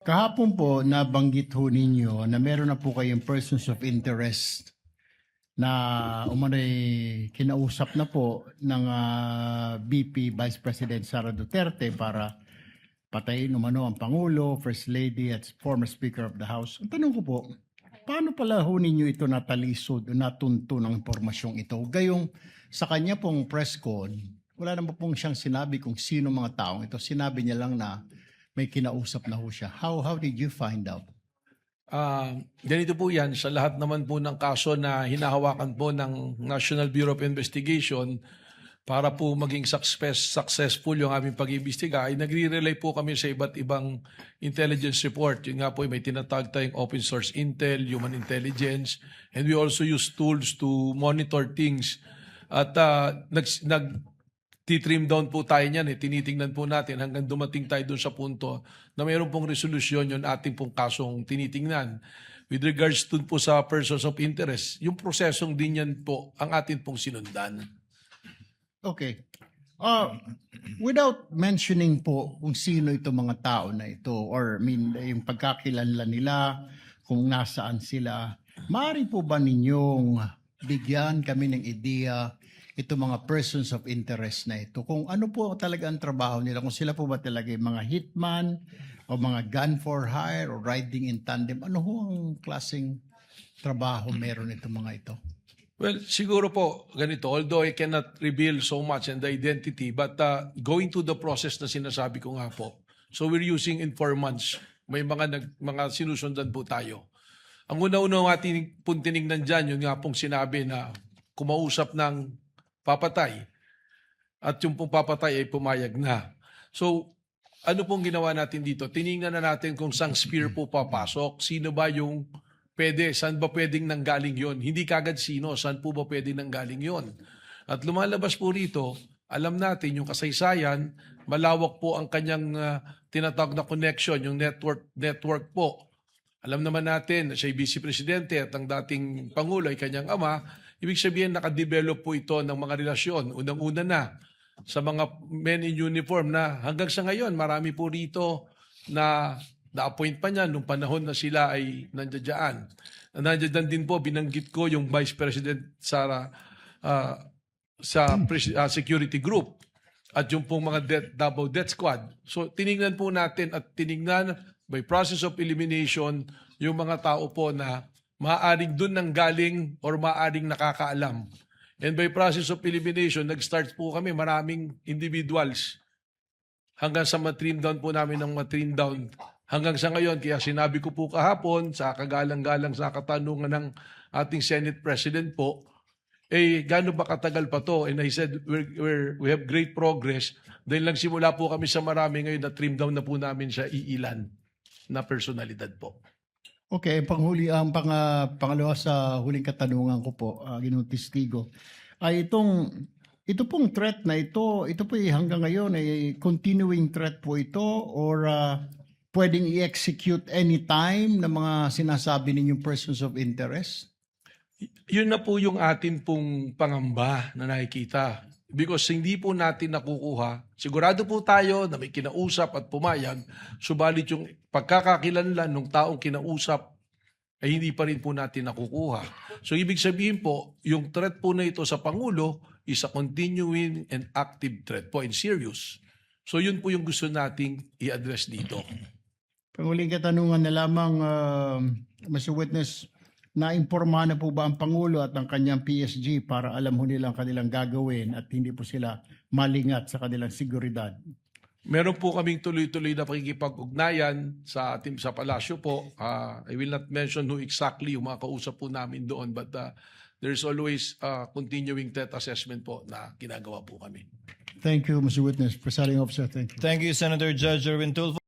Kahapon po, nabanggit ho ninyo na meron na po kayong persons of interest na umano'y kinausap na po ng VP Vice President Sara Duterte para patayin umano ang Pangulo, First Lady at former Speaker of the House. Ang tanong ko po, paano pala ho ninyo ito natalisod o natunto ng impormasyong ito? Gayong sa kanya pong press con, wala naman pong siyang sinabi kung sino mga taong ito. Sinabi niya lang na may kinausap na ho siya. How did you find out? Ganito po yan, sa lahat naman po ng kaso na hinahawakan po ng National Bureau of Investigation para po maging successful yung aming pag-iimbestiga, ay nagre-rely po kami sa iba't ibang intelligence report. Yun nga po, may tinatawag tayong open source intel, human intelligence, and we also use tools to monitor things. At titrim down po tayo niyan, tinitingnan po natin hanggang dumating tayo doon sa punto na mayroon pong resolusyon yung ating pong kasong tinitingnan. With regards to po sa persons of interest, yung prosesong din yan po ang atin pong sinundan. Okay. Without mentioning po kung sino itong mga tao na ito or yung pagkakilala nila, kung nasaan sila, maaari po ba ninyong bigyan kami ng ideya itong mga persons of interest na ito? Kung ano po talaga ang trabaho nila, kung sila po ba talaga yung mga hitman o mga gun for hire o riding in tandem, ano ho ang klaseng trabaho meron itong mga ito? Well, siguro po ganito, although I cannot reveal so much in the identity, but going to the process na sinasabi ko nga po, so we're using informants, may mga sinusundan po tayo. Ang una-una ating pong tinignan dyan, yun nga pong sinabi na kumausap ng papatay at yung pong papatay ay pumayag na. So, ano pong ginawa natin dito? Tinignan na natin kung saan spear po papasok, sino ba yung pwede, saan ba pwedeng nanggaling yon? Hindi kagad sino, saan po ba pwedeng nanggaling yon? At lumalabas po rito, alam natin yung kasaysayan, malawak po ang kanyang tinatawag na connection, yung network po. Alam naman natin na siya ay Vice Presidente at ang dating Pangulo ay kanyang ama. Ibig sabihin, nakadevelop po ito ng mga relasyon. Unang-una na sa mga men in uniform na hanggang sa ngayon, marami po rito na na-appoint pa niya nung panahon na sila ay nandiyan. Nandiyan din po, binanggit ko yung Vice President Sara sa security group at yung pong mga Davao Death Squad. So tinignan po natin at tinignan by process of elimination yung mga tao po na maaaring dun nang galing or maaaring nakakaalam. And by process of elimination, nag-start po kami maraming individuals hanggang sa matrim down po namin ng matrim down. Hanggang sa ngayon, kaya sinabi ko po kahapon sa kagalang-galang sa katanungan ng ating Senate President po, gaano ba katagal pa to? And I said, we have great progress. Dahil lang simula po kami sa marami ngayon na trim down na po namin sa iilan na personalidad po. Okay, pangalawa sa huling katanungan ko po, Ginoong Testigo, ay ito pong threat na ito po hanggang ngayon ay continuing threat po ito or pwedeng i-execute anytime ng mga sinasabi ninyong persons of interest? Yun na po yung atin pong pangamba na nakikita. Because hindi po natin nakukuha, sigurado po tayo na may kinausap at pumayag, subalit yung pagkakakilanlan ng taong kinausap ay hindi pa rin po natin nakukuha. So ibig sabihin po, yung threat po na ito sa Pangulo is a continuing and active threat po and serious. So yun po yung gusto nating i-address dito. Panguling katanungan na lamang, Mr. Witness, na-imporma na po ba ang Pangulo at ang kanyang PSG para alam ho nilang kanilang gagawin at hindi po sila malingat sa kanilang seguridad? Meron po kaming tuloy-tuloy na pakikipag-ugnayan sa ating sa palasyo po. I will not mention who exactly yung mga kausap po namin doon, but there's always continuing threat assessment po na ginagawa po kami. Thank you, Mr. Witness. Presiding Officer, thank you. Thank you, Senator Judge Erwin Tulfo.